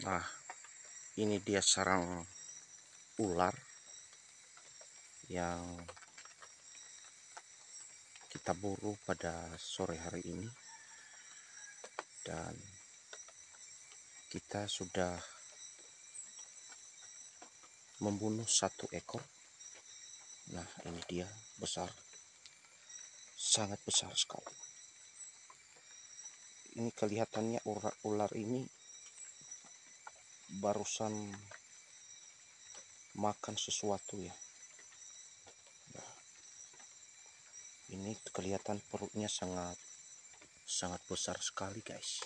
Nah, ini dia sarang ular yang kita buru pada sore hari ini, dan kita sudah membunuh satu ekor. Nah, ini dia, besar, sangat besar sekali. Ini kelihatannya ular ini barusan makan sesuatu ya. Nah, ini kelihatan perutnya sangat besar sekali guys.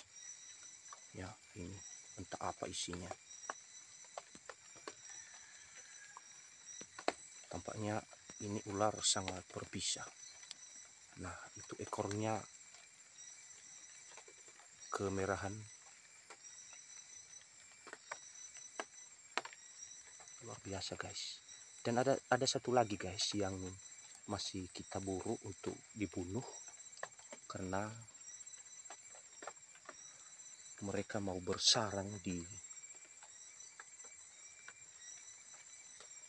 Ya, ini entah apa isinya. Tampaknya ini ular sangat berbisa. Nah, itu ekornya kemerahan. Luar biasa guys. Dan ada satu lagi guys yang masih kita buru untuk dibunuh karena mereka mau bersarang di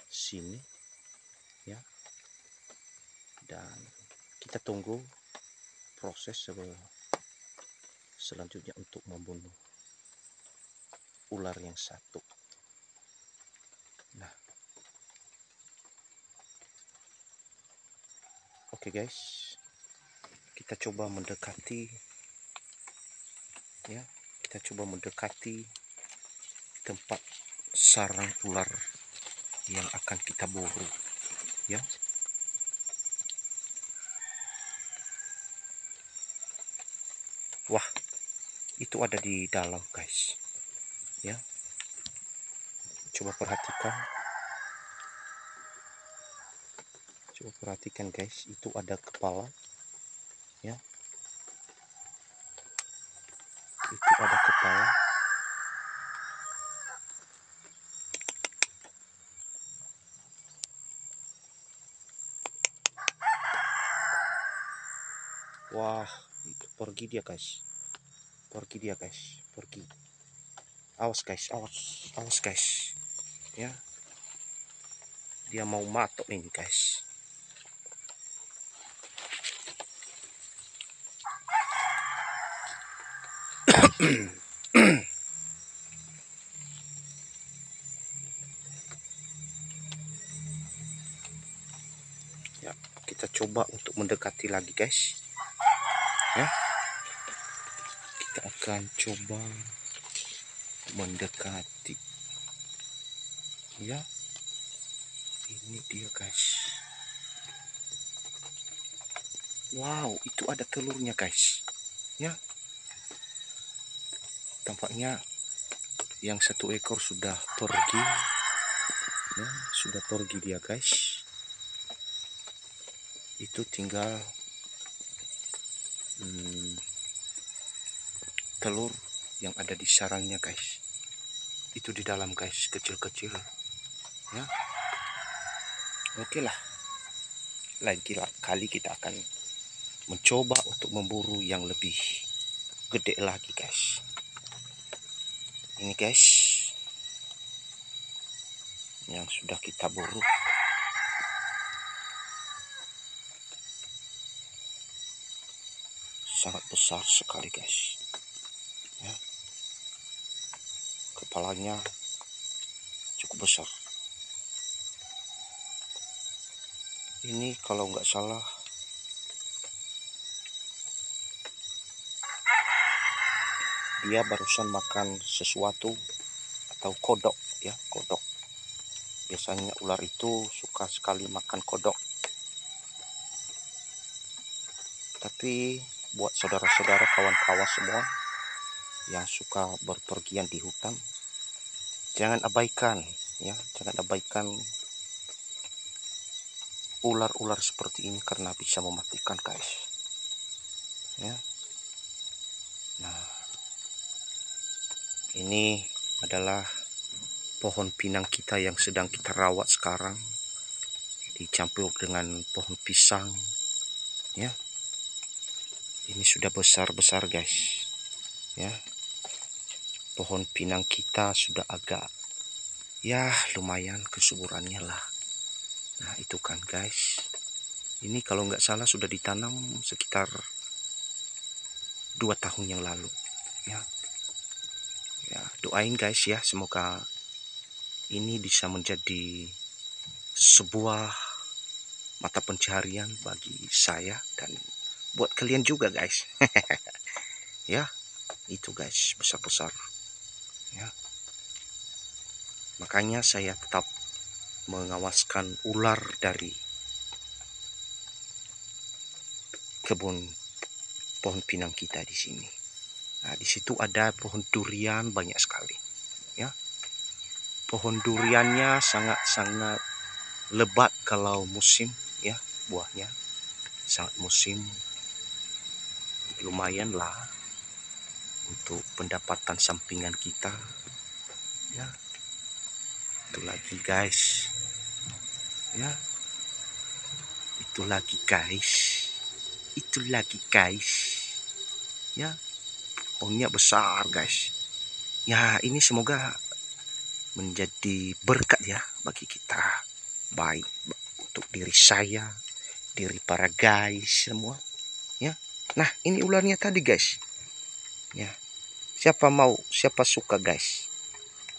sini ya. Dan kita tunggu proses selanjutnya untuk membunuh ular yang satu. Nah, oke guys, kita coba mendekati ya. Kita coba mendekati tempat sarang ular yang akan kita buru ya. Wah, itu ada di dalam guys ya. Coba perhatikan guys, itu ada kepala ya. Itu ada kepala. Wah, itu pergi dia guys. Pergi. Awas guys ya. Dia mau matok ini guys. Ya, kita coba untuk mendekati lagi guys ya. Kita akan coba mendekati ya. Ini dia guys. Wow, itu ada telurnya guys ya. Tampaknya yang satu ekor sudah pergi ya, sudah pergi dia guys. Itu tinggal telur yang ada di sarangnya guys. Itu di dalam guys, kecil-kecil ya. Oke lah, lain kali kita akan mencoba untuk memburu yang lebih gede lagi guys. Ini guys yang sudah kita buru. Sangat besar sekali guys ya. Kepalanya cukup besar. Ini kalau nggak salah dia barusan makan sesuatu atau kodok ya, kodok. Biasanya ular itu suka sekali makan kodok. Tapi buat saudara-saudara, kawan-kawan semua yang suka berpergian di hutan, jangan abaikan ya, jangan abaikan ular-ular seperti ini karena bisa mematikan guys ya. Nah, ini adalah pohon pinang kita yang sedang kita rawat sekarang, dicampur dengan pohon pisang ya. Ini sudah besar-besar guys ya. pohon pinang kita sudah agak ya lumayan kesuburannya lah. Nah itu kan guys, ini kalau nggak salah sudah ditanam sekitar 2 tahun yang lalu ya. Ya doain guys ya, semoga ini bisa menjadi sebuah mata pencaharian bagi saya dan buat kalian juga guys. Ya itu guys, besar-besar ya. Makanya saya tetap mengawaskan ular dari kebun pohon pinang kita di sini. Nah, di situ ada pohon durian banyak sekali ya. Pohon duriannya sangat-sangat lebat kalau musim ya, buahnya sangat musim. Lumayan lah untuk pendapatan sampingan kita ya. Itu lagi guys ya, itu lagi guys ya, pohonnya besar guys ya. Ini semoga menjadi berkat ya bagi kita, baik untuk diri saya, diri para guys semua ya. Nah ini ularnya tadi guys ya, siapa suka guys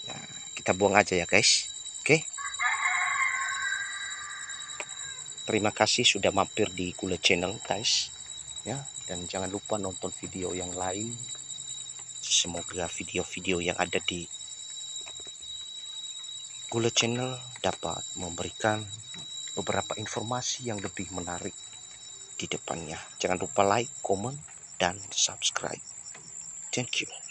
ya, kita buang aja ya guys. Oke, terima kasih sudah mampir di Gule Channel guys ya, dan jangan lupa nonton video yang lain. Semoga video-video yang ada di Gule Channel dapat memberikan beberapa informasi yang lebih menarik di depannya. Jangan lupa like, comment, dan subscribe. Thank you.